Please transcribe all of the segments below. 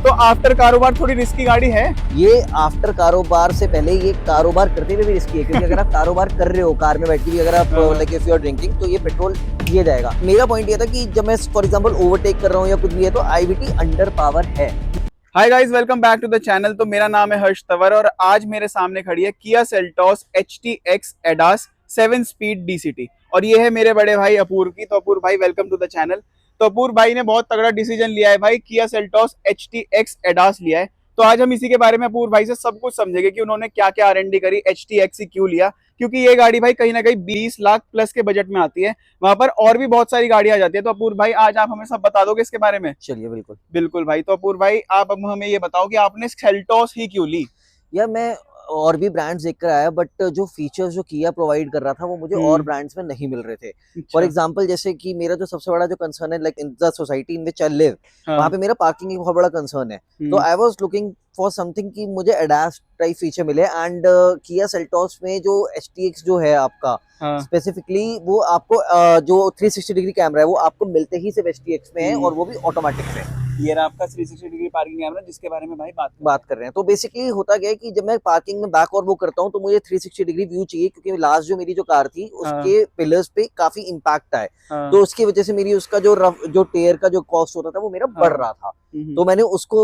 तो आफ्टर कारोबार थोड़ी रिस्की गाड़ी है। ये आफ्टर कारोबार से पहले ये कारोबार करते हुए भी रिस्की है, क्योंकि अगर आप कारोबार कर रहे हो कार में बैठ के भी, अगर आप like if you are drinking, तो ये पेट्रोल दिया जाएगा। मेरा पॉइंट ये था कि जब मैं फॉर एग्जांपल ओवरटेक कर रहा हूँ या कुछ भी है, तो आईवीटी अंडर पावर है। Hi guys, welcome back to the channel. तो मेरा नाम है हर्ष तंवर और आज मेरे सामने खड़ी है Kia Seltos HTX ADAS 7 speed DCT और ये है मेरे बड़े भाई अपूर्व की। तो अपूर्व भाई वेलकम टू द चैनल। तो अपूर्व भाई ने बहुत तगड़ा डिसीजन लिया है भाई, किया सेल्टॉस HTX ADAS लिया है। तो आज हम इसी के बारे में अपूर्व भाई से सब कुछ समझेंगे कि उन्होंने क्या क्या R&D करी, HTX ही क्यों लिया, क्योंकि ये गाड़ी भाई कहीं ना कहीं 20 लाख प्लस के बजट में आती है। वहां पर और भी बहुत सारी गाड़ियां आ जाती है। तो अपूर्व भाई आज आप हमें सब बता दोगे इसके बारे में? चलिए बिल्कुल बिल्कुल भाई। तो अपूर्व भाई आप अब हमें ये बताओ कि आपने सेल्टॉस ही क्यों ली? यार, मैं और भी ब्रांड्स देख कर आया, बट जो फीचर्स जो किया प्रोवाइड कर रहा था वो मुझे और ब्रांड्स में नहीं मिल रहे थे। फॉर एग्जांपल, जैसे कि मेरा जो सबसे बड़ा जो कंसर्न है, like in the society in which I live, वहाँ पे मेरा पार्किंग एक बहुत बड़ा कंसर्न है। तो आई वाज लुकिंग फॉर समथिंग कि मुझे एडास टाइप फीचर मिले, एंड किया सेल्टॉस में जो HTX जो है आपका स्पेसिफिकली, वो आपको जो 360 डिग्री कैमरा है वो आपको मिलते ही सिर्फ HTX में है, और वो भी ऑटोमेटिक में। ये रहा आपका 360 डिग्री पार्किंग कैमरा, जिसके बारे में भाई बात कर रहे हैं। तो बेसिकली होता क्या है कि जब मैं पार्किंग में बैक और वो करता हूँ, तो मुझे 360 डिग्री व्यू चाहिए, क्योंकि लास्ट जो मेरी जो कार थी उसके पिलर्स पे काफी इंपैक्ट आया। तो उसकी वजह से मेरी उसका जो टेयर का जो कॉस्ट होता था वो मेरा बढ़ रहा था। तो मैंने उसको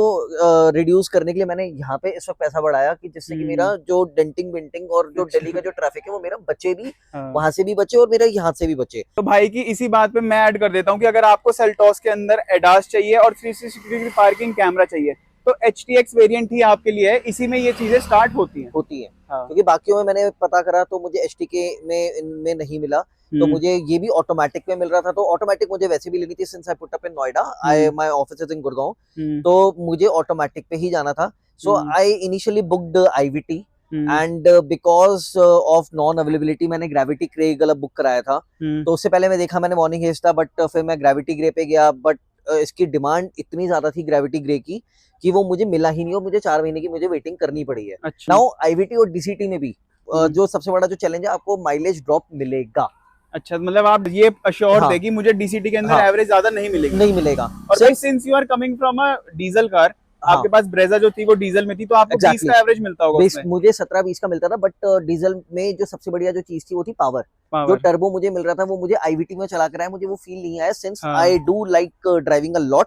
रिड्यूस करने के लिए मैंने यहाँ पे इस वक्त पैसा बढ़ाया, कि जिससे कि मेरा जो डेंटिंग वेंटिंग और जो दिल्ली का जो ट्रैफिक है वो मेरा बचे भी, वहां से भी बचे और मेरा यहाँ से भी बचे। तो भाई की इसी बात पे मैं ऐड कर देता हूँ कि अगर आपको सेल्टॉस के अंदर एडास चाहिए और 360 डिग्री पार्किंग कैमरा चाहिए तो HTX वेरिएंट ही आपके लिए है। इसी में ये चीजें स्टार्ट होती हैं। क्योंकि बाकियों में मैंने पता करा तो मुझे HTK में इनमें नहीं मिला, तो मुझे ये भी ऑटोमेटिक में मिल रहा था। तो ऑटोमेटिक मुझे वैसे भी लेनी थी, since I put up in Noida, my office is in Gurgaon, तो मुझे ऑटोमेटिक पे ही जाना था। So I initially booked IVT, and because of non availability मैंने ग्रेविटी ग्रे गलत बुक कराया था। तो उससे पहले मैं देखा, मैंने मॉर्निंग हेज था, बट फिर मैं ग्रेविटी ग्रे पे गया, बट इसकी डिमांड इतनी ज्यादा थी ग्रेविटी ग्रे की कि वो मुझे मिला ही नहीं, और मुझे 4 महीने की मुझे वेटिंग करनी पड़ी है। नाउ IVT और DCT में भी जो सबसे बड़ा जो चैलेंज है, आपको माइलेज ड्रॉप मिलेगा। अच्छा, मतलब आप ये अश्योर थे कि मुझे DCT के अंदर एवरेज ज्यादा नहीं मिलेगा। और since you are coming from a diesel car, आपके पास ब्रेजा जो थी वो डीजल में थी, तो आपको 20 का एवरेज मिलता होगा उसमें। मुझे 17-20 का मिलता था, बट डीजल में जो सबसे बढ़िया जो चीज थी वो थी पावर। जो टर्बो मुझे मिल रहा था वो मुझे IVT में चला कर आया, मुझे वो फील नहीं आया, since I do like driving a lot,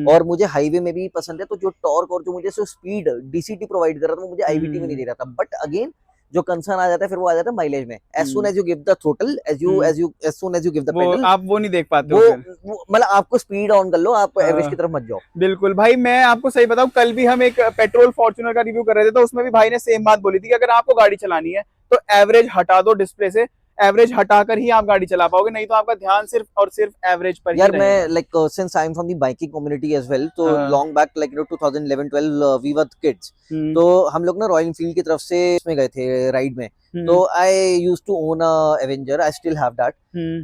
और मुझे हाईवे में भी पसंद है। तो जो टॉर्क और जो मुझे स्पीड DCT प्रोवाइड कर रहा था वो मुझे IVT में नहीं दे रहा था। बट अगेन जो कंसर्न आ जाता है फिर वो आ जाता है माइलेज में। As soon as you give the throttle, as soon as you give the pedal, आप वो नहीं देख पाते हो। मतलब आपको स्पीड ऑन कर लो, आप एवरेज की तरफ मत जाओ। बिल्कुल भाई, मैं आपको सही बताऊं, कल भी हम एक पेट्रोल फॉर्च्यूनर का रिव्यू कर रहे थे, तो उसमें भी भाई ने सेम बात बोली थी कि अगर आपको गाड़ी चलानी है तो एवरेज हटा दो डिस्प्ले से, एवरेज हटाकर ही आप गाड़ी चला पाओगे, नहीं तो आपका ध्यान सिर्फ और सिर्फ एवरेज पर ही रहेगा। मैं like since I am from the biking community as well, तो long back like 2011-12 we were kids, तो हम लोग ना रॉयल एनफील्ड की तरफ से इसमें गए थे राइड में। तो I used to own a Avenger, I still have that.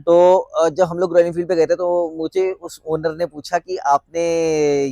तो जब हम लोग रॉयल एनफील्ड पे गए थे तो मुझे उस ओनर ने पूछा कि आपने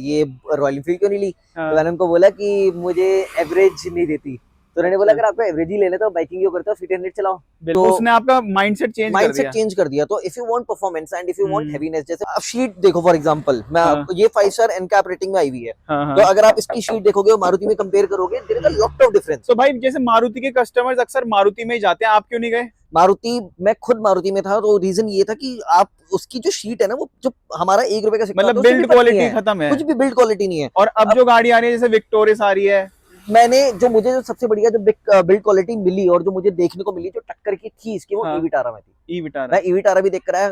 ये रॉयल एनफील्ड क्यों नहीं ली? तो मैंने उनको बोला कि मुझे एवरेज नहीं देती। तो उन्होंने बोला अगर आपको एवरेज ही लेना तो बाइकिंग क्यों करते हो, फिट एंड रेट चलाओ। तो उसने आपका माइंडसेट चेंज कर दिया। तो if you want performance and if you want heaviness, जैसे आप शीट देखो फॉर एग्जांपल, मैं आपको ये 5 स्टार एनकैप रेटिंग में आई हुई है, तो अगर आप इसकी शीट देखोगे और मारुति में कंपेयर करोगे, there is a lot of difference. तो भाई जैसे मारुति के कस्टमर्स अक्सर मारुति में ही जाते हैं, आप क्यों नहीं गए? मारुति, मैं खुद मारुति में था, तो रीजन ये था कि आप उसकी जो शीट है ना, वो जो हमारा 1 रुपए का सिक्का, मतलब बिल्ड क्वालिटी खत्म है, कुछ भी बिल्ड क्वालिटी नहीं है। और अब जो गाड़ी आ रही है जैसे विक्टोरियस आ रही है, मुझे जो सबसे बढ़िया जो बिल्ड क्वालिटी मिली और जो मुझे देखने को मिली, जो टक्कर की थी इसकी, वो ई-विटारा में थी। मैं ई-विटारा भी देख कर आया,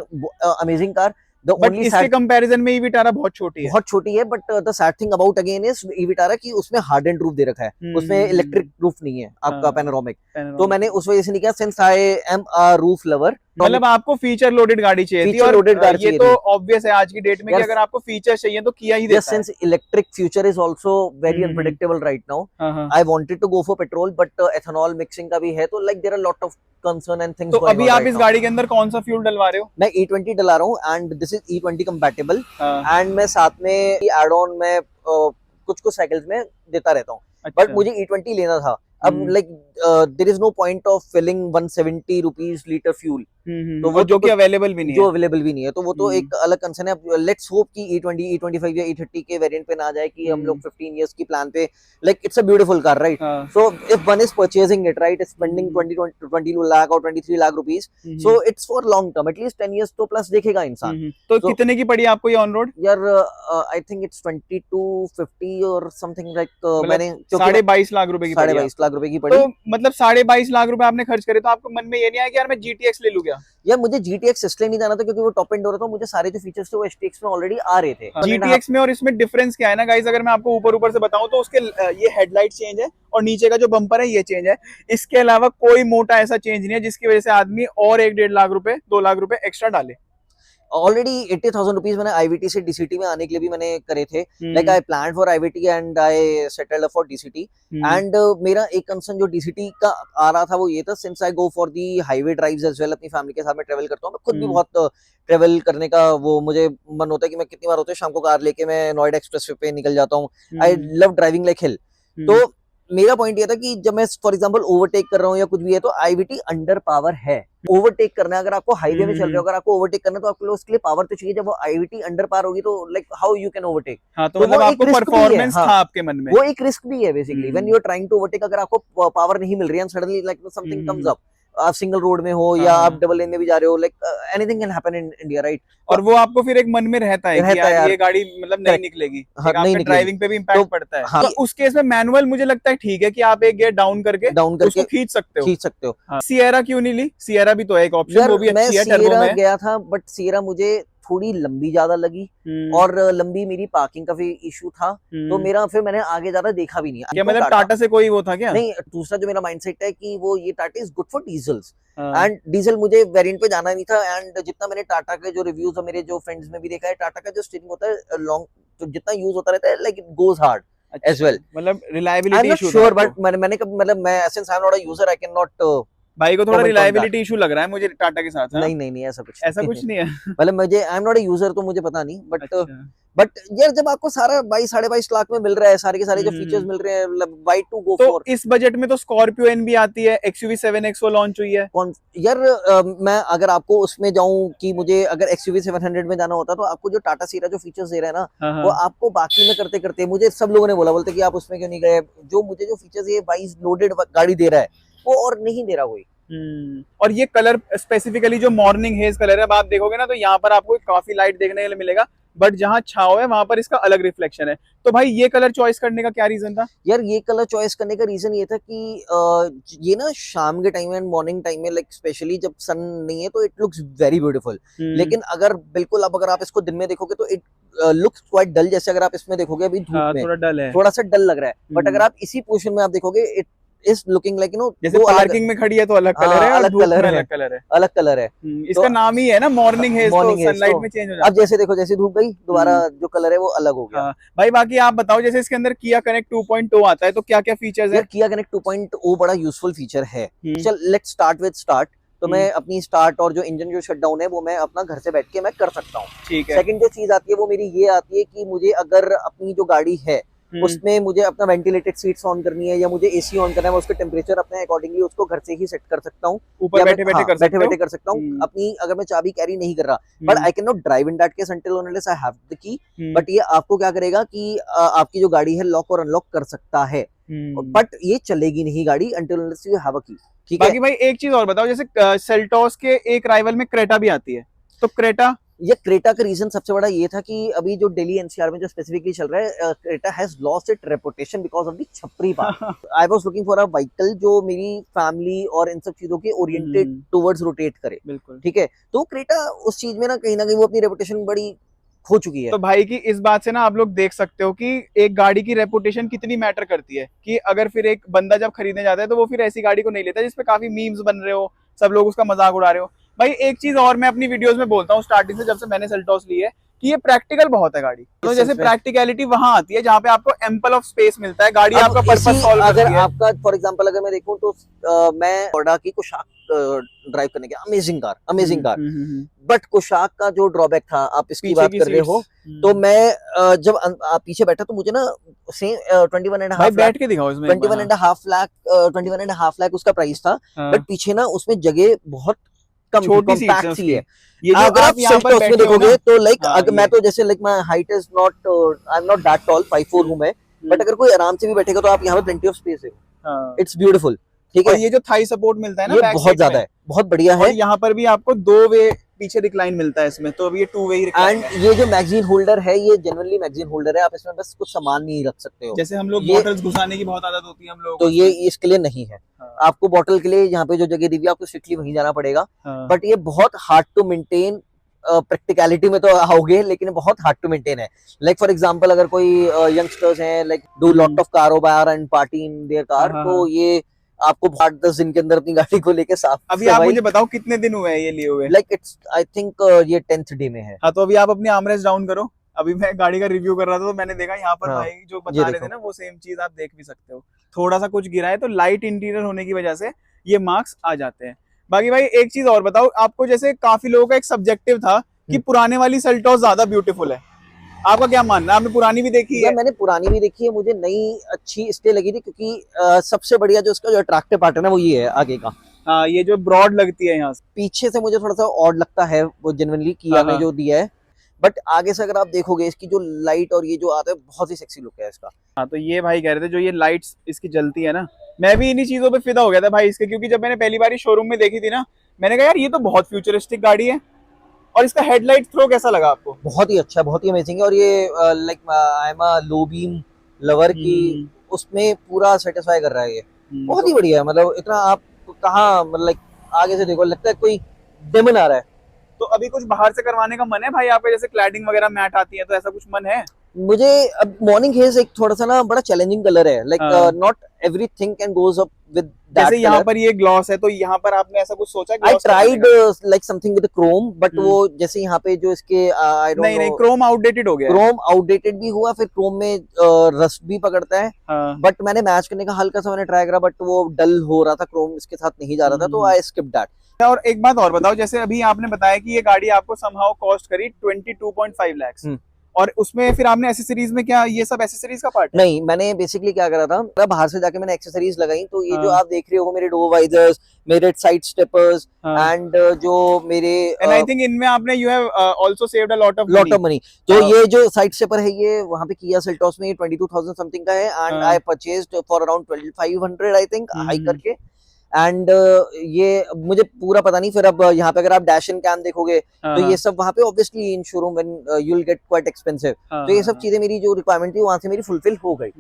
अमेजिंग कार। बट इसके कंपैरिजन में ई-विटारा बहुत छोटी है, but the sad thing about again is e Vitara की उसमें हार्डन्ड रूफ दे रखा है, उसमें इलेक्ट्रिक रूफ नहीं है आपका पैनोरामिक। तो मैंने उस वजह से नहीं किया, since I am a roof lover. मतलब आपको फीचर लोडेड गाड़ी चाहिए थी, और ये तो ऑब्वियस है आज की डेट में कि अगर आपको फीचर चाहिए तो किया ही देता है। Since electric future is also very unpredictable right now, I wanted to go for petrol, but ethanol mixing का भी है, तो like there are lot of concern and things. तो अभी आप इस गाड़ी के अंदर कौन सा फ्यूल डलवा रहे हो? मैं E20 डला रहा हूँ, and this is E20 compatible, and मैं साथ में एड ऑन में कुछ साइकिल्स में देता रहता हूँ। बट मुझे E20 लेना था। अब like there is no point of filling 170 rupees litre fuel, तो वो जो कि अवेलेबल भी नहीं जो है, अवेलेबल भी नहीं है, तो वो तो एक अलग कंसर्न है। लेट्स होप कि E20 E25 या E30 के वेरिएंट पे ना जाए, कि हम लोग 15 इयर्स की प्लान पे, like it's a beautiful car, right? So if one is purchasing it, right, spending 20 lakh और 23 lakh rupees, so it's for long term, at least 10 years तो प्लस देखेगा इंसान। तो कितने की पड़ी आपको ये ऑन रोड? यार आई थिंक इट्स 2250 और समथिंग, लाइक मैंने 22.5 लाख रुपए की पड़ी, 22.5 लाख रुपए की पड़ी। तो मतलब 22.5 लाख रुपए आपने खर्च करे, तो आपको मन में ये नहीं आया कि यार मैं GTX ले लूं क्या? यार मुझे GTX इसलिए नहीं जाना था क्योंकि वो टॉप एंड हो रहा था, मुझे सारे जो फीचर्स थे वो STX में ऑलरेडी आ रहे थे। GTX में और इसमें डिफरेंस क्या है ना गाइस, अगर मैं आपको ऊपर ऊपर से बताऊं तो उसके ये हेडलाइट चेंज है और नीचे का जो बम्पर है ये चेंज है। इसके अलावा कोई मोटा ऐसा चेंज नहीं है जिसकी वजह से आदमी और 1-1.5 लाख रुपए 2 लाख रुपए एक्स्ट्रा डाले। ऑलरेडी 80,000 रुपीज मैंने IVT से DCT में आने के लिए भी मैंने करे थे। Like I plan for IVT and I settled for DCT। And मेरा एक कंसर्न जो DCT का आ रहा था वो ये था, since I go for the highway drives as well, अपनी फैमिली के साथ में ट्रेवल करता हूँ, मैं खुद भी बहुत ट्रेवल करने का वो मुझे मन होता है कि मैं कितनी बार होता है शाम को कार लेके मैं नोएडा एक्सप्रेसवे पे निकल जाता हूँ। I love driving like hill. तो मेरा पॉइंट ये था कि जब मैं फॉर एग्जांपल ओवरटेक कर रहा हूँ या कुछ भी है, तो IVT अंडर पावर है। ओवरटेक करना है, अगर आपको हाईवे में चल रहे हो, अगर आपको ओवरटेक करना है तो आपको उसके लिए पावर तो चाहिए। जब वो IVT अंडर पावर होगी तो like how you can overtake. हाँ, तो मतलब आपको परफॉर्मेंस था आपके मन में, वो एक रिस्क भी है basically when you are trying to overtake. अगर आपको पावर नहीं मिल रही है, suddenly like something comes up, आप सिंगल रोड में हो या आप डबल लेन में भी जा रहे हो, like anything can happen in India, right? और वो आपको फिर एक मन में रहता है कि यार ये गाड़ी मतलब नहीं निकलेगी, आपके ड्राइविंग पे भी इम्पैक्ट पड़ता है। तो उस केस में मैनुअल मुझे लगता है ठीक है कि आप एक गियर डाउन करके उसको खींच सकते हो। सिएरा क्यों नहीं ली? सिएरा भी तो है एक ऑप्शन, वो भी अच्छी है, टर्बो में गया था, बट सिएरा मुझे थोड़ी लंबी ज्यादा लगी और लंबी मेरी पार्किंग का भी इशू था, तो मेरा फिर मैंने आगे ज्यादा देखा भी नहीं। क्या मतलब टाटा से कोई वो था क्या? नहीं, दूसरा जो मेरा माइंडसेट है कि वो ये Tata is good for diesels and diesel मुझे वेरिएंट पे जाना नहीं था। एंड जितना मैंने टाटा के जो रिव्यूज और मेरे जो फ्रेंड्स में भी देखा है, टाटा का जो स्टीयरिंग होता है लॉन्ग, तो जितना यूज होता रहता है, like it goes hard as well. मतलब रिलायबिलिटी इशू श्योर, बट मैंने कभी मतलब मैं since I am not a user I can not. भाई को थोड़ा रिलायबिलिटी इशू लग रहा है मुझे टाटा के साथ। नहीं ऐसा कुछ नहीं है। मतलब मुझे आई एम नॉट अ यूजर तो मुझे पता नहीं, बट यार जब आपको सारा 22-22.5 लाख में मिल रहा है, सारे के सारे जो फीचर्स मिल रहे हैं, वाई टू गो फॉर। इस बजट में तो स्कॉर्पियो एन भी आती है, XUV 7X वो लॉन्च हुई है। यार मैं अगर आपको उसमें जाऊं कि मुझे अगर XUV 700 में जाना होता, तो आपको जो टाटा सीरा जो फीचर्स दे रहा है ना, वो आपको बाकी में करते करते मुझे सब लोगों ने बोलते कि आप उसमें क्यों नहीं गए। जो मुझे जो फीचर्स ये 22 लोडेड गाड़ी दे रहा है वो और नहीं दे रहा कोई। और ये कलर स्पेसिफिकली जो मॉर्निंग हेज कलर है, आप देखोगे ना तो यहाँ पर आपको काफी लाइट देखने के लिए मिलेगा, बट जहाँ छाव है वहां पर इसका अलग रिफ्लेक्शन है। तो भाई ये कलर चॉइस करने का क्या रीजन था? यार ये कलर चॉइस करने का रीजन ये था कि ये ना शाम के टाइम में एंड मॉर्निंग टाइम में, लाइक स्पेशली जब सन नहीं है तो इट लुक्स वेरी ब्यूटीफुल। लेकिन अगर आप इसको दिन में देखोगे तो इट लुक्स क्वाइट डल। जैसे अगर आप इसमें देखोगे अभी धूप में थोड़ा डल है, थोड़ा सा डल लग रहा है, बट अगर आप इसी पोर्शन में आप देखोगे इट इज लुकिंग लाइक जैसे पार्किंग में खड़ी है तो अलग कलर है, अलग कलर है। इसका नाम ही है ना मॉर्निंग हेज, तो सनलाइट में चेंज हो जाता है। अब जैसे देखो, जैसे धूप गई दोबारा जो कलर है वो अलग हो गया। भाई बाकी आप बताओ, जैसे इसके अंदर किया कनेक्ट 2.0 आता है, तो क्या क्या फीचर्स है? किया कनेक्ट 2.0 बड़ा यूजफुल फीचर है। चल लेट्स स्टार्ट विद स्टार्ट। तो मैं अपनी स्टार्ट और जो इंजन जो शटडाउन है वो मैं अपना घर से बैठ के मैं कर सकता हूँ। ठीक है। सेकंड जो चीज आती है वो मेरी ये आती है कि मुझे अगर अपनी जो गाड़ी है उसमें मुझे अपना वेंटिलेटेड सीट्स ऑन करनी है या मुझे AC ऑन करना है, मैं उसके टेम्परेचर अपने अकॉर्डिंगली उसको घर से ही सेट कर सकता हूँ, ऊपर बैठे बैठे कर सकता हूँ अपनी। अगर मैं चाबी कैरी नहीं कर रहा, but I can not drive in that case until unless I have the key. But ये आपको क्या करेगा कि आपकी जो गाड़ी है लॉक और अनलॉक कर सकता है, बट ये चलेगी नहीं गाड़ी until unless you have a की। ठीक है। बाकी भाई एक चीज और बताओ, जैसे सेल्टोस के एक राइवल में क्रेटा भी आती है, तो क्रेटा का रीजन सबसे बड़ा ये था कि अभी जो दिल्ली NCR में जो स्पेसिफिकली चल रहा है, Creta has lost it reputation because of the छपरी part. I was looking for a vehicle जो मेरी फैमिली और इन सब चीजों के ओरिएंटेड टुवर्ड्स रोटेट करे। बिल्कुल ठीक है। तो क्रेटा उस चीज में ना कहीं वो अपनी रेपुटेशन बड़ी खो चुकी है। तो भाई की इस बात से ना आप लोग देख सकते हो कि एक गाड़ी की रेपुटेशन कितनी मैटर करती है, कि अगर फिर एक बंदा जब खरीदने जाता है तो वो फिर ऐसी गाड़ी को नहीं लेता जिसपे काफी मीम्स बन रहे हो, सब लोग उसका मजाक उड़ा रहे हो। भाई एक चीज और मैं अपनी वीडियोस में बोलता हूँ स्टार्टिंग से, जब से मैंने सेल्टोस ली है, कि ये प्रैक्टिकल बहुत है गाड़ी। तो जैसे प्रैक्टिकलिटी वहां आती है जहाँ पे आपको एम्पल ऑफ स्पेस मिलता है, गाड़ी आपका पर्पस सॉल्व करती है। अगर आपका फॉर एग्जांपल अगर मैं देखूं तो मैं नोएडा की कुशाक ड्राइव करने गया, अमेजिंग कार। बट कुशाक का जो ड्रॉबैक था, आप इसकी बात कर रहे हो तो मैं जब पीछे बैठा तो मुझे ना सेम 21.5 भाई लाख, बैठ के दिखाओ इसमें एक बार, 21.5 लाख 21.5 लाख उसका प्राइस था। हाँ। बट पीछे ना उसमें जगह बहुत कम थी, छोटी सीट्स है कॉम्पैक्ट सी उसकी। है। ये जो अगर आप यहाँ पर सेल्टॉस में बैठे हो ना, देखोगे तो लाइक हाँ, मैं ये तो जैसे like my height is not, I am not that toll, 5'4" हूं मैं, बट अगर कोई आराम से भी बैठेगा तो आप यहाँ पे प्लेंटी ऑफ स्पेस है, हाँ। इट्स ब्यूटीफुल, ठीक और है। ये जो थाई सपोर्ट मिलता है ना ये बैक बहुत सीट ज्यादा में, है, बहुत बढ़िया और है। यहाँ पर भी आपको 2 वे पीछे रिक्लाइन मिलता है इसमें, तो अब ये 2 वे ही रिक्लाइन एंड है। ये जो मैगजीन होल्डर है, ये जनरली मैगजीन होल्डर है, आप इसमें बस कुछ सामान नहीं रख सकते हो। जैसे हम लोग ये बॉटल्स घुसाने की बहुत आदत होती है हम लोगों तो को ये इसमें। इसके लिए नहीं है। हाँ, आपको बॉटल के लिए यहाँ पे जो जगह दी हुई है आपको स्ट्रिक्टली वहीं जाना पड़ेगा। हाँ, बट ये बहुत हार्ड टू मेंटेन, प्रैक्टिकलिटी में तो आओगे लेकिन बहुत हार्ड टू मेंटेन है। लाइक फॉर एग्जांपल अगर कोई यंगस्टर्स हैं लाइक डू लॉट ऑफ कारोबार एंड पार्टी इन देयर हाँ, कार, हाँ, तो हाँ। ये आपको 8-10 दिन के अंदर अपनी गाड़ी को लेके साफ अभी आप सफाई, मुझे बताओ कितने दिन हुए हैं ये लिए हुए? लाइक इट्स आई थिंक ये 10th डे में है। हाँ, तो अभी आप अपनी आर्मरेस्ट डाउन करो। अभी मैं गाड़ी का रिव्यू कर रहा था तो मैंने देखा यहाँ पर हाँ, भाई जो ये बता रहे थे देखो। ना वो सेम चीज आप देख भी सकते हो। थोड़ा सा कुछ गिरा है तो लाइट इंटीरियर होने की वजह से ये मार्क्स आ जाते हैं। बाकी भाई एक चीज और बताओ, आपको जैसे काफी लोगों का एक सब्जेक्टिव था कि पुराने वाली सेल्टॉस ज्यादा ब्यूटीफुल है, आपका क्या मानना है? आपने पुरानी भी देखी यार है? मैंने पुरानी भी देखी है, मुझे नई अच्छी इसलिए लगी थी क्योंकि सबसे बढ़िया जो इसका जो अट्रैक्टिव पार्ट है ना वो ये है आगे का। हाँ, ये जो ब्रॉड लगती है यहाँ से। पीछे से मुझे थोड़ा सा ऑड लगता है वो जेन्युइनली किया हाँ, ने हाँ, जो दिया है, बट आगे से अगर आप देखोगे इसकी जो लाइट और ये जो आता है बहुत ही सेक्सी लुक है इसका। हाँ, तो ये भाई कह रहे थे जो ये लाइट्स इसकी जलती है ना, मैं भी इन्हीं चीजों पे फिदा हो गया था भाई इसके, क्योंकि जब मैंने पहली बार शोरूम में देखी थी ना, मैंने कहा यार ये तो बहुत फ्यूचरिस्टिक गाड़ी है। और इसका हेडलाइट थ्रो कैसा लगा आपको? बहुत ही अच्छा, बहुत ही अमेजिंग है। और ये like I am a low beam lover की, हम्म, उसमें पूरा सेटिस्फाई कर रहा है ये। बहुत तो ही बढ़िया है, मतलब इतना आप कहाँ मतलब like, आगे से देखो लगता है कोई डेमन आ रहा है। तो अभी कुछ बाहर से करवाने का मन है भाई आपका? जैसे क्लैडिंग वगैरह मैट आती है तो ऐसा कुछ मन है? मुझे अब मॉर्निंग हेज एक थोड़ा सा ना बड़ा चैलेंजिंग कलर है, लाइक हाँ। Not everything can goes up with जैसे दैट यहाँ कलर। पर ये ग्लॉस है तो यहाँ पर आपने ऐसा कुछ सोचा आई ग्लॉस करवाने ट्राइड का? Like something with Chrome, but वो हम्म, जैसे यहाँ पे जो इसके आई डोंट नहीं नो, नहीं, क्रोम आउटडेटेड हो गया है। क्रोम आउटडेटेड भी हुआ, फिर क्रोम में रस्ट भी पकड़ता है। हाँ। बट मैंने मैच करने का हल्का सा मैंने ट्राई करा, बट वो डल हो रहा था, क्रोम इसके साथ नहीं जा रहा था, तो आई स्किप दैट। और एक बात और बताओ, जैसे अभी आपने बताया कि ये गाड़ी आपको समहाउ कॉस्ट करी 22.5 लाख, और उसमें फिर आपने एसेसरीज में क्या, ये सब एसेसरीज का पार्ट है? नहीं, मैंने बेसिकली क्या करा था, मैं बाहर से जाके मैंने एक्सेसरीज लगाई, तो ये जो हाँ, आप देख रहे हो मेरे डोर वाइजर्स, मेरे साइड स्टेपर्स हाँ। एंड जो मेरे एंड आई थिंक इनमें आपने you have also saved a lot of lot of money, तो हाँ। ये जो साइड स्टेपर है ये वहां पे किया सेल्टॉस में 22,000 समथिंग का है, एंड हाँ। I purchased for around 2500 I think high hmm, करके। एंड ये मुझे पूरा पता नहीं, फिर अब यहाँ पे अगर आप डैश इन कैम देखोगे हाँ, तो ये हाँ, सब वहां पे obviously in showroom when you will gate quite expensive, हाँ, तो ये हाँ, सब हाँ। चीजें मेरी जो रिक्वायरमेंट थी वहां से मेरी फुलफिल हो गई।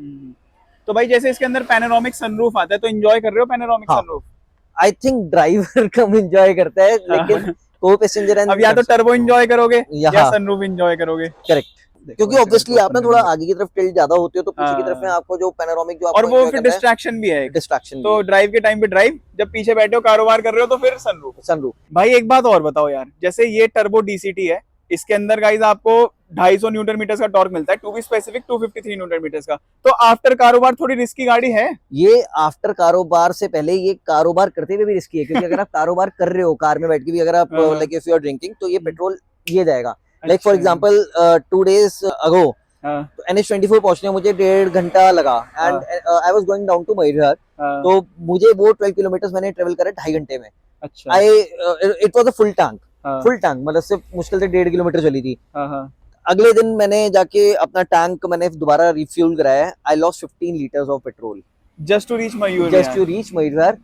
तो भाई जैसे इसके अंदर पैनोरामिक सनरूफ आता है तो एंजॉय कर रहे हो पैनोरामिक हाँ, sunroof? I think driver come enjoy करता है, लेकिन को पैसेंजर अब या तो टर्बो एंजॉय करोगे या यहाँ सनरूफ एंजॉय करोगे। करेक्ट, क्योंकि ऑब्वियसली आप ना थोड़ा आगे की तरफ टिल्ट ज्यादा होते हो, तो पीछे की तरफ में हाँ। आपको जो पैनोरामिक जो और आपको वो एंजॉय फिर करना है, डिस्ट्रैक्शन भी है एक। डिस्ट्रैक्शन तो ड्राइव के टाइम पे ड्राइव, जब पीछे बैठे हो कारोबार कर रहे हो तो फिर सनरूफ। सनरूफ। भाई एक बात और बताओ यार, जैसे ये टर्बो डीसीटी है, इसके अंदर गाइस आपको 250 न्यूटन मीटर का टॉर्क मिलता है, to be specific 253 newton metre का। तो आफ्टर कारोबार थोड़ी रिस्की गाड़ी है। ये आफ्टर कारोबार से पहले ये कारोबार करते हुए भी रिस्की है, क्योंकि अगर आप कारोबार कर रहे हो कार में बैठ के भी, अगर आप हाँ। Like if you are drinking, तो ये पेट्रोल ये जाएगा। लाइक अच्छा। फॉर एग्जांपल 2 days अगो हाँ, NH24 पहुंचने में मुझे 1.5 घंटा लगा, and I was going down to Mayurhar, हाँ। तो मुझे वो 12 किलोमीटर मैंने ट्रेवल करा 2.5 घंटे में। अच्छा। I it was a full tank, हाँ, फुल टैंक, मतलब सिर्फ मुश्किल से 1.5 किलोमीटर चली थी। हाँ, हाँ। अगले दिन मैंने जाके अपना टैंक मैंने दोबारा रिफ्यूल कराया, I lost 15 litres of petrol just to reach Mayur just to reach Mayurhar,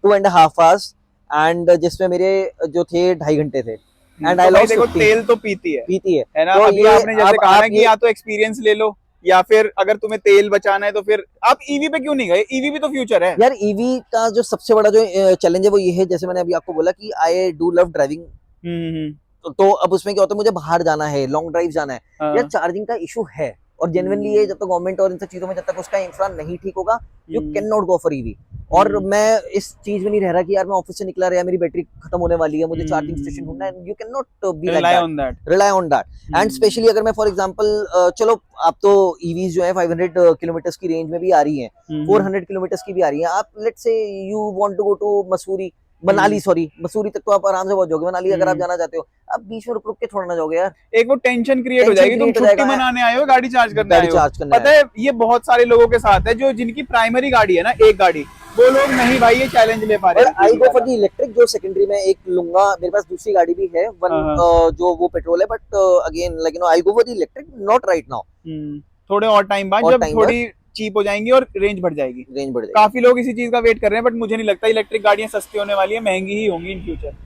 2.5 hours, and जिसमें मेरे जो थे 2.5 घंटे थे, एंड आई तो भाई लॉस्ट देखो 15। तेल तो पीती पीती है ना? तो अभी ये आपने जैसे अब कहा आप ना कि ये या तो एक्सपीरियंस ले लो, या फिर अगर तुम्हें तेल बचाना है तो फिर आप ईवी पे क्यों नहीं गए? ईवी भी तो फ्यूचर है। यार ईवी का जो सबसे बड़ा जो चैलेंज है वो ये है, जैसे मैंने अभी आपको बोला कि आई डू लव ड्राइविंग, हम्म, तो अब उसमें क्या होता है, मुझे बाहर जाना है, लॉन्ग ड्राइव जाना है, हाँ। यार चार्जिंग का इशू है, और जेन्युइनली ये जब तक गवर्नमेंट और इन सब चीजों में जब तक उसका इंफ्रा नहीं ठीक होगा, you can not go for EV. और मैं इस चीज में नहीं रह रहा कि यार मैं ऑफिस से निकला रहा, मेरी बैटरी खत्म होने वाली है, मुझे चार्जिंग स्टेशन ढूंढना है, you can not be like rely that, on that. Rely on that. And specially अगर मैं फॉर एग्जांपल चलो आप तो ईवीज जो है 500 किलोमीटर की रेंज में भी आ रही हैं, 400 किलोमीटर की भी आ रही हैं, आप let's say you want to go to Mussoorie, Manali sorry Mussoorie तक तो आप आराम से पहुंच जाओगे, मनाली अगर आप हम्म। जाना चाहते हो आप बीच में रुक रुक के थोड़ा ना जाओगे यार, एक वो टेंशन क्रिएट हो टेंशन जाएगी, तुम क्रिएट हो छुट्टी जाएगा, मनाने आए हो गाड़ी चार्ज करने गाड़ी आए हो। चार्ज करने पता है ये बहुत सारे लोगों के साथ है जो जिनकी प्राइमरी गाड़ी है ना एक गाड़ी, वो लोग नहीं भाई ये चैलेंज ले पा रहे और हैं आई EV गो फॉर वाला। दी इलेक्ट्रिक, जो सेकेंडरी में एक लूंगा, मेरे पास दूसरी गाड़ी भी है वन, हाँ, हाँ। जो वो पेट्रोल है, but again like you know I go for the electric, not right now, थोड़े और टाइम बाद और जब टाइम बाद थोड़ी चीप हो जाएंगी और रेंज बढ़ जाएगी। रेंज बढ़ जाएगी। काफी लोग इसी चीज का वेट कर रहे हैं, बट मुझे नहीं लगता इलेक्ट्रिक गाड़ियां सस्ती होने वाली है, महंगी ही होंगी इन फ्यूचर।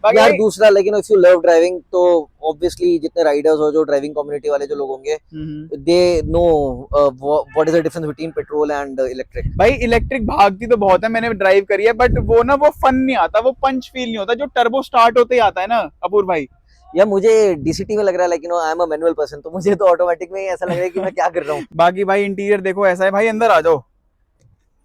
बाकी यार भाई दूसरा लेकिन इफ यू लव ड्राइविंग तो ऑब्वियसली जितने राइडर्स हो, जो ड्राइविंग कम्युनिटी वाले जो लोग होंगे, they know what is the difference between petrol and electric. भाई इलेक्ट्रिक भागती तो बहुत है, मैंने ड्राइव करी है, बट वो ना वो फन नहीं आता, वो पंच फील नहीं होता जो टर्बो स्टार्ट होते ही आता है ना अपूर भाई। या मुझे डीसीटी में लग रहा है like you know I am a manual person, तो मुझे तो ऑटोमेटिक में ही ऐसा लग रहा है कि मैं क्या कर रहा हूँ। बाकी भाई इंटीरियर देखो ऐसा है भाई, अंदर आ जाओ।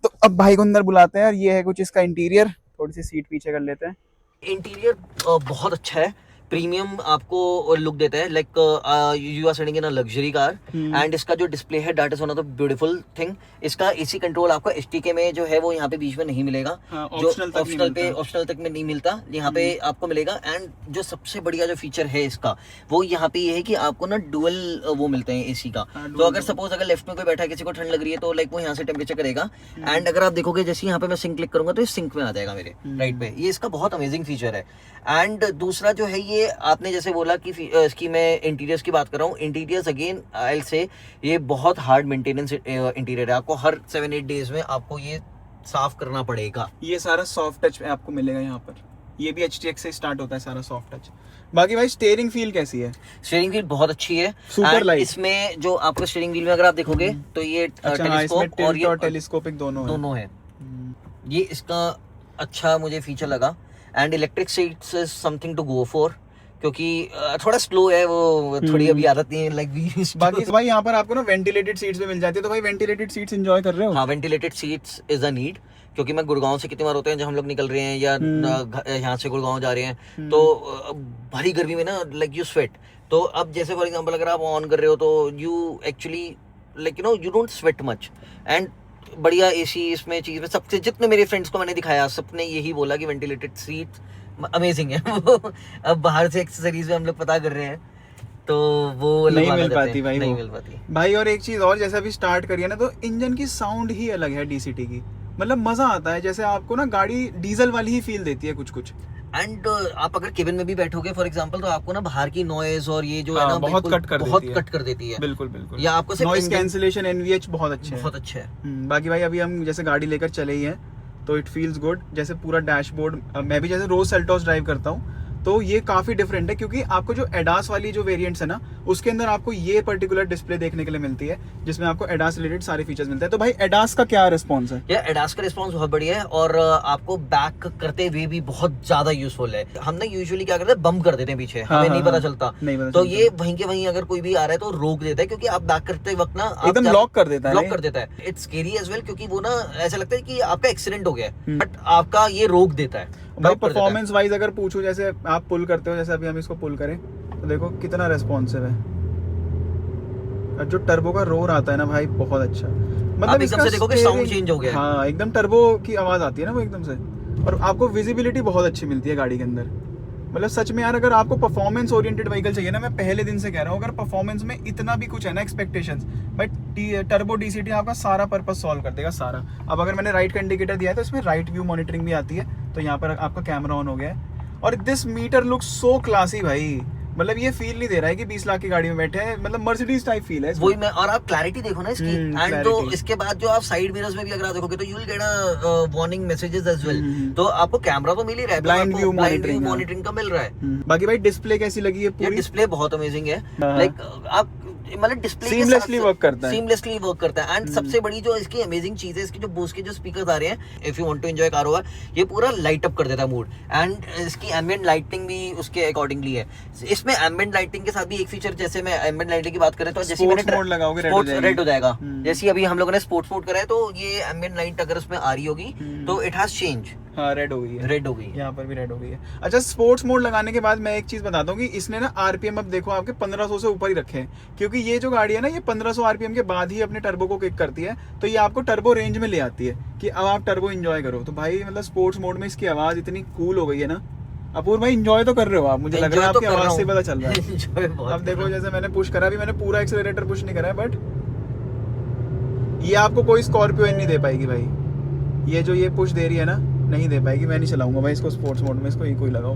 तो अब भाई को अंदर बुलाते हैं यार, ये है कुछ इसका इंटीरियर, थोड़ी सी सीट पीछे कर लेते हैं। इंटीरियर बहुत अच्छा है, प्रीमियम आपको लुक देता है, like you are sitting in a luxury car, and इसका जो डिस्प्ले है that is one of the beautiful thing. इसका एसी कंट्रोल आपको एचटीके में जो है वो यहाँ पे बीच में नहीं मिलेगा, जो ऑप्शनल तक में नहीं मिलता, यहाँ पे आपको मिलेगा। एंड जो सबसे बढ़िया जो फीचर है इसका वो यहाँ पे ये है कि आपको ना डुअल वो मिलते हैं एसी का। तो अगर सपोज अगर लेफ्ट में कोई बैठा है, किसी को ठंड लग रही है, तो लाइक वो यहाँ से टेम्परेचर करेगा, एंड अगर आप देखोगे जैसे यहाँ पे मैं सिंक क्लिक करूंगा तो ये सिंक में आ जाएगा मेरे राइट पे। ये इसका बहुत अमेजिंग फीचर है। एंड दूसरा जो है, ये आपने जैसे बोला कि इसकी मैं इंटीरियर्स की बात कर रहा हूँ, interiors again I will say ये बहुत हार्ड मेंटेनेंस इंटीरियर है, आपको हर 7-8 डेज में आपको ये साफ करना पड़ेगा। ये सारा सॉफ्ट टच आपको मिलेगा यहाँ पर, ये भी HTX से स्टार्ट होता है सारा सॉफ्ट टच। बाकी भाई स्टीयरिंग फील कैसी है? स्टीयरिंग व्हील बहुत अच्छी है, सुपर लाइट। इसमें जो आपको स्टीयरिंग व्हील में अगर आप देखोगे तो ये टेलीस्कोप और ये टेलीस्कोपिक दोनों है। ये इसका अच्छा मुझे फीचर लगा। And electric seats is something to go for, क्योंकि थोड़ा स्लो है वो, थोड़ी अभी आदत नहीं है लाइक वी। बाकी भाई यहाँ पर आपको ना वेंटिलेटेड सीट्स भी मिल जाती है, तो भाई वेंटिलेटेड सीट्स एंजॉय कर रहे हो? हाँ, ventilated seats is a need, क्योंकि मैं गुड़गांव से कितनी बार होते हैं जब हम लोग निकल रहे हैं या यहाँ से गुड़गांव जा रहे हैं, तो भारी गर्मी में ना लाइक यू स्वेट। तो अब जैसे फॉर एग्जांपल अगर आप ऑन कर रहे हो तो you actually like you no you don't sweat much. And बढ़िया एसी इसमें चीज में, सबसे जितने मेरे फ्रेंड्स को मैंने दिखाया सबने यही बोला कि वेंटिलेटेड सीट अमेजिंग है। अब बाहर से एक्सेसरीज में हम लोग पता कर रहे हैं तो वो नहीं मिल पाती भाई, नहीं मिल पाती भाई। और एक चीज और, जैसे अभी स्टार्ट करिए ना तो इंजन की साउंड ही अलग है डीसीटी की, मतलब मजा आता है, जैसे आपको ना गाड़ी डीजल वाली ही फील देती है कुछ कुछ। एंड आप अगर केबिन में भी बैठोगे फॉर एग्जांपल, तो आपको ना बाहर की नॉइज और ये जो है ना बहुत कट कर देती है। बिल्कुल बिल्कुल। या आपको सिर्फ नॉइज कैंसिलेशन NVH बहुत अच्छे है। बाकी भाई अभी हम जैसे गाड़ी लेकर चले ही हैं तो इट फील्स गुड, जैसे पूरा डैशबोर्ड, मैं भी जैसे रोज सेल्टॉस ड्राइव करता हूँ तो ये काफी डिफरेंट है, क्योंकि आपको जो एडास वाली जो वेरिएंट्स है ना उसके अंदर आपको ये पर्टिकुलर डिस्प्ले देखने के लिए मिलती है, जिसमें आपको एडास रिलेटेड सारे फीचर्स मिलते हैं। तो भाई एडास का क्या रिस्पॉन्स है? ये एडास का रिस्पॉन्स बहुत बढ़िया है, और आपको बैक करते हुए भी बहुत ज्यादा यूजफुल है। हम ना यूजुअली क्या करते हैं, बम्प कर देते हैं पीछे, हमें नहीं पता चलता, तो ये वहीं के वहीं अगर कोई भी आ रहा है तो रोक देता है, क्योंकि आप बैक करते वक्त ना एकदम लॉक कर देता है। इट्स स्केरी एज वेल, क्योंकि वो ना ऐसा लगता है कि आपका एक्सीडेंट हो गया है, बट आपका ये रोक देता है। भाई परफॉर्मेंस वाइज अगर पूछूं, जैसे आप पुल करते हो, जैसे अभी हम इसको पुल करें तो देखो कितना रेस्पॉन्सिव है, और जो टर्बो का रोर आता है ना भाई बहुत अच्छा, मतलब एकदम से देखोगे साउंड चेंज हो गया। हाँ एकदम टर्बो की आवाज आती है ना वो एकदम से, और आपको विजिबिलिटी बहुत अच्छी मिलती है गाड़ी के अंदर। मतलब सच में यार, अगर आपको परफॉर्मेंस ओरिएंटेड व्हीकल चाहिए ना, मैं पहले दिन से कह रहा हूँ, अगर परफॉर्मेंस में इतना भी कुछ है ना एक्सपेक्टेशंस, बट टर्बो डीसीटी आपका सारा पर्पस सॉल्व कर देगा सारा। अब अगर मैंने राइट का इंडिकेटर दिया है तो इसमें राइट व्यू मॉनिटरिंग भी आती है, तो यहाँ पर आपका कैमरा ऑन हो गया है। और this meter look so classy भाई, मतलब ये फील नहीं दे रहा है कि 20 लाख की गाड़ी में बैठे हैं, मतलब मर्सिडीज टाइप फील है वही मैं। और आप क्लैरिटी देखो ना इसकी, एंड तो इसके बाद जो आप साइड मिरर्स में भी अगर आप देखोगे तो you will get a warning messages as well. तो आपको कैमरा तो मिल ही रहा है, ब्लाइंड व्यू मॉनिटरिंग का मिल रहा है। बाकी भाई डिस्प्ले कैसी लगी है? पूरी डिस्प्ले बहुत अमेजिंग है, लाइक आप मतलब डिस्प्ले सीमलेसली वर्क करता है। एंड सबसे बड़ी जो इसकी अमेजिंग चीज है, इसकी जो बोस के जो स्पीकर्स आ रहे हैं, if you want to enjoy car over, ये पूरा लाइट अप कर देता है मूड, एंड इसकी एम्बिएंट लाइटिंग भी उसके अकॉर्डिंगली है। इस इसमें एम्बिएंट लाइटिंग के साथ भी एक फीचर, जैसे मैं एम्बिएंट लाइटिंग की बात करें तो जैसे स्पोर्ट्स मोड लगाओगे रेड हो जाएगा। जैसे अभी हम लोगों ने स्पोर्ट्स मोड करा है तो ये एम्बिएंट लाइट अगर उसमें आ रही होगी तो इट हैज चेंज। हाँ, रेड हो गई है, रेड हो गई, यहाँ पर भी रेड हो गई है। अच्छा, स्पोर्ट्स मोड लगाने के बाद मैं एक चीज बताता हूँ कि इसने ना आरपीएम अब देखो आपके 1500 से ऊपर ही रखे हैं, क्योंकि ये जो गाड़ी है ना ये 1500 आरपीएम के बाद ही अपने टर्बो को किक करती है, तो ये आपको टर्बो रेंज में ले आती है कि अब आप टर्बो एंजॉय करो। तो भाई मतलब स्पोर्ट्स मोड में इसकी आवाज इतनी कूल हो गई है ना। अपूर भाई एंजॉय तो कर रहे हो आप, मुझे लग रहा है आपकी आवाज से पता चल रहा है। अब देखो जैसे मैंने पुश करा, अभी मैंने पूरा एक्सेलरेटर पुश नहीं करा है, बट ये आपको कोई स्कॉर्पियो नहीं दे पाएगी भाई। ये जो ये पुश दे रही है ना, नहीं दे पाएगी। मैं नहीं चलाऊंगा भाई इसको स्पोर्ट्स मोड में, इसको इको ही लगाओ।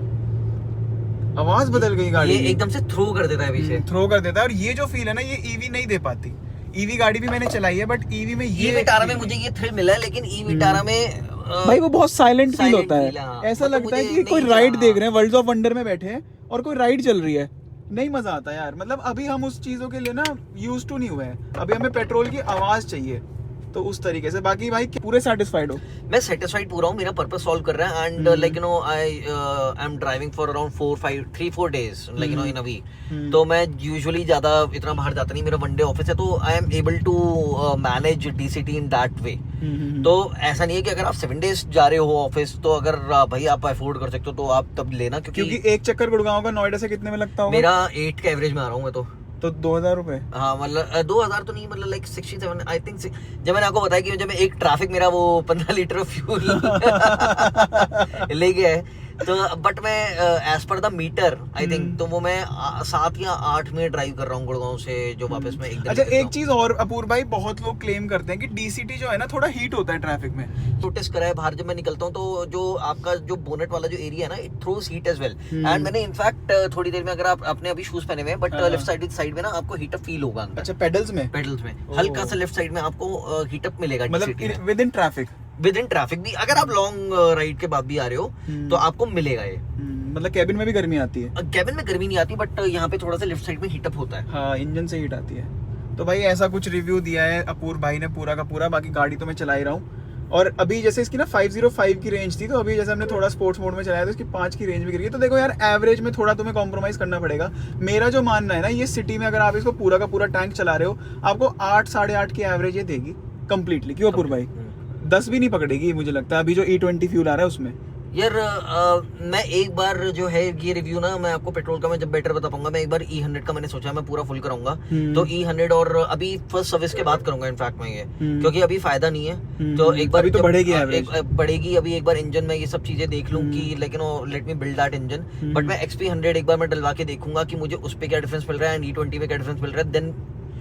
आवाज बदल गई गाड़ी, ये एकदम से थ्रो कर देता है पीछे, थ्रो कर देता है। और ये जो फील है ना ये ईवी नहीं दे पाती। ईवी गाड़ी भी मैंने चलाई है, बट ईवी में ये विटारा में मुझे ये थ्रिल मिला है, लेकिन ई विटारा में भाई वो बहुत साइलेंट फील होता है। हाँ। ऐसा लगता है कि कोई राइड देख रहे हैं, वर्ल्ड्स ऑफ वंडर में बैठे हैं और कोई राइड चल रही है। नहीं मजा आता यार, मतलब अभी हम उस चीजों के लिए ना यूज टू नहीं हुए हैं। अभी हमें पेट्रोल की आवाज चाहिए, तो उस तरीके से। बाकी भाई पूरे सेटिस्फाइड हो? मैं सेटिस्फाइड पूरा हूँ, मेरा पर्पस सॉल्व कर रहा है। And like you know I am driving for around 3-4 days like you know in a week. तो मैं यूजुअली ज्यादा इतना बाहर जाता नहीं, मेरा वन डे ऑफिस है, तो I am able to manage DCT in that way. तो ऐसा नहीं है कि अगर आप 7 डेज जा रहे हो ऑफिस, तो अगर भाई आप अफोर्ड कर सकते हो तो आप तब लेना, क्योंकि एक चक्कर गुड़गांव का नोएडा से कितने में लगता होगा? मेरा 8 का एवरेज में आ रहा हूँ मैं तो 2000 रुपए। हाँ मतलब 2000 तो नहीं, मतलब लाइक 67 आई थिंक। जब मैंने आपको बताया कि जब मैं एक ट्रैफिक मेरा वो 15 लीटर फ्यूल ले गया है, तो बट मैं as per the metre I think, तो वो मैं 7 या 8 में ड्राइव कर रहा हूँ गुड़गांव से जो वापस मैं एक दिन। अच्छा, एक चीज और अपूर भाई, बहुत लोग क्लेम करते हैं कि डीसीटी जो है ना थोड़ा हीट होता है ट्रैफिक में। नोटिस करा है बाहर जब मैं निकलता हूँ तो जो आपका जो बोनेट वाला जो एरिया है ना, it throws heat as well. And मैंने इनफैक्ट थोड़ी देर में, अगर आप अपने अभी शूज पहने हुए हैं, बट लेफ्ट साइड में ना आपको हीटअप फील होगा अंदर। अच्छा, पेडल्स में हल्का सा लेफ्ट साइड में आपको हीटअप मिलेगा, मतलब विद इन ट्रैफिक भी। अगर आप लॉन्ग राइड के बाद भी आ रहे हो तो आपको मिलेगा ये। मतलब कैबिन में भी गर्मी आती है? कैबिन में गर्मी नहीं आती, बट यहाँ पे थोड़ा सा लेफ्ट साइड में हीटअप होता है। हाँ, इंजन से हीट आती है। तो भाई ऐसा कुछ रिव्यू दिया है अपूर भाई ने पूरा का पूरा। बाकी गाड़ी तो मैं चला ही रहा हूँ, और अभी जैसे इसकी ना 505 की रेंज थी, तो अभी जैसे हमने थोड़ा स्पोर्ट्स मोड में चलाया तो इसकी 5 की रेंज भी गिर गई। तो देखो यार, एवरेज में थोड़ा तुम्हें कॉम्प्रोमाइज करना पड़ेगा। मेरा जो मानना है ना, ये सिटी में अगर आप इसको पूरा का पूरा टैंक चला रहे हो, आपको 8 साढ़े 8 की एवरेज ये देगी कंप्लीटली। क्यों अपूर भाई? 10 भी नहीं पकड़ेगी मुझे लगता है, अभी जो E20 फ्यूल आ रहा है उसमें। यार मैं एक बार जो है ये रिव्यू ना, मैं आपको पेट्रोल का मैं जब बेटर बता पाऊंगा। मैं एक बार E100 का मैंने सोचा मैं पूरा फुल कराऊंगा, तो E100 और अभी फर्स्ट सर्विस के बाद करूंगा इनफैक्ट मैं ये, क्योंकि अभी फायदा नहीं है। तो एक बार अभी तो बढ़ेगी एवरेज, बढ़ेगी अभी एक बार इंजन में ये सब चीजें देख लूं कि लेकिन let me build that engine. But मैं XP100 एक बार मैं डलवा के देखूंगा कि मुझे उस पे क्या डिफरेंस मिल रहा है एंड E20 में क्या डिफरेंस मिल रहा है। देन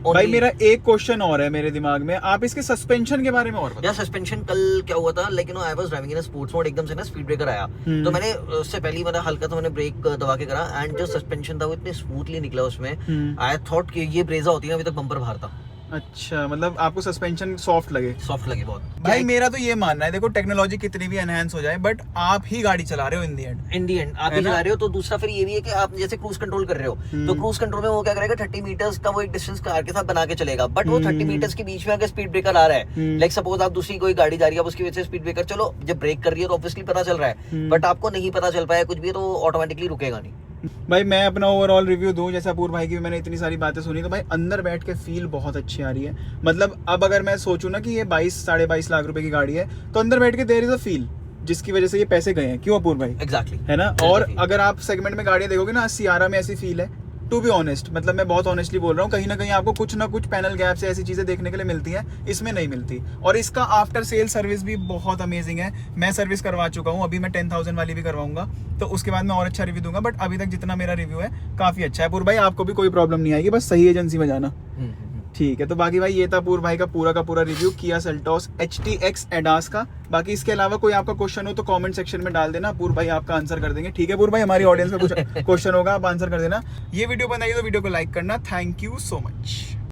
भाई मेरा एक क्वेश्चन और है मेरे दिमाग में, आप इसके सस्पेंशन के बारे में और बताओ। यार सस्पेंशन कल क्या हुआ था, लेकिन I was driving in sports mode, एकदम से ना स्पीड ब्रेकर आया, तो मैंने उससे पहले मैंने हल्का सा मैंने ब्रेक दबा के करा, एंड जो सस्पेंशन था वो इतने स्मूथली निकला उसमें, आई थॉट कि ये ब्रेजा होती है अभी तक बम्पर बाहर था। अच्छा, मतलब आपको सस्पेंशन सॉफ्ट लगे बहुत? भाई मेरा तो ये मानना है, देखो टेक्नोलॉजी कितनी भी एनहांस हो जाए, बट आप ही गाड़ी चला रहे हो इन दी एंड आप ही चला रहे हो। तो दूसरा फिर ये भी है कि आप जैसे क्रूज कंट्रोल कर रहे हो, तो क्रूज कंट्रोल में वो क्या करेगा, 30 मीटर्स का वो एक डिस्टेंस कार के साथ बना के चलेगा, बट वो 30 मीटर्स के बीच में अगर स्पीड ब्रेकर आ रहा है, लाइक सपोज आप दूसरी कोई गाड़ी जा रही है, उसकी वजह से स्पीड ब्रेकर, चलो जब ब्रेक कर रही है तो ऑब्वियसली पता चल रहा है, बट आपको नहीं पता चल पाया कुछ भी, तो ऑटोमेटिकली रुकेगा नहीं। भाई मैं अपना ओवरऑल रिव्यू दूं, जैसे अपूर भाई की मैंने इतनी सारी बातें सुनी, तो भाई अंदर बैठ के फील बहुत अच्छी आ रही है। मतलब अब अगर मैं सोचूं ना कि ये 22-22.5 लाख रुपए की गाड़ी है, तो अंदर बैठ के देयर इज अ फील जिसकी वजह से ये पैसे गए हैं। क्यों अपूर भाई? एग्जैक्टली है ना। और अगर आप सेगमेंट में गाड़ियां देखोगे ना, सियारा में ऐसी फील है, टू बी ऑनेस्ट, मतलब मैं बहुत ऑनेस्टली बोल रहा हूँ, कहीं ना कहीं आपको कुछ ना कुछ पैनल गैप से ऐसी चीजें देखने के लिए मिलती हैं, इसमें नहीं मिलती। और इसका आफ्टर सेल सर्विस भी बहुत अमेजिंग है। मैं सर्विस करवा चुका हूँ, अभी मैं 10,000 वाली भी करवाऊंगा, तो उसके बाद मैं और अच्छा रिव्यू दूंगा, बट अभी तक जितना मेरा रिव्यू है काफी अच्छा है। पूर्व भाई आपको भी कोई प्रॉब्लम नहीं आएगी, बस सही एजेंसी में जाना। ठीक है, तो बाकी भाई ये था पूर्व भाई का पूरा review Kia Seltos HTX ADAS का। बाकी इसके अलावा कोई आपका क्वेश्चन हो तो कमेंट सेक्शन में डाल देना, पूर्व भाई आपका आंसर कर देंगे। ठीक है पूर्व भाई, हमारी ऑडियंस का कुछ क्वेश्चन होगा आप आंसर कर देना। ये वीडियो बनाई तो वीडियो को लाइक करना। Thank you so much.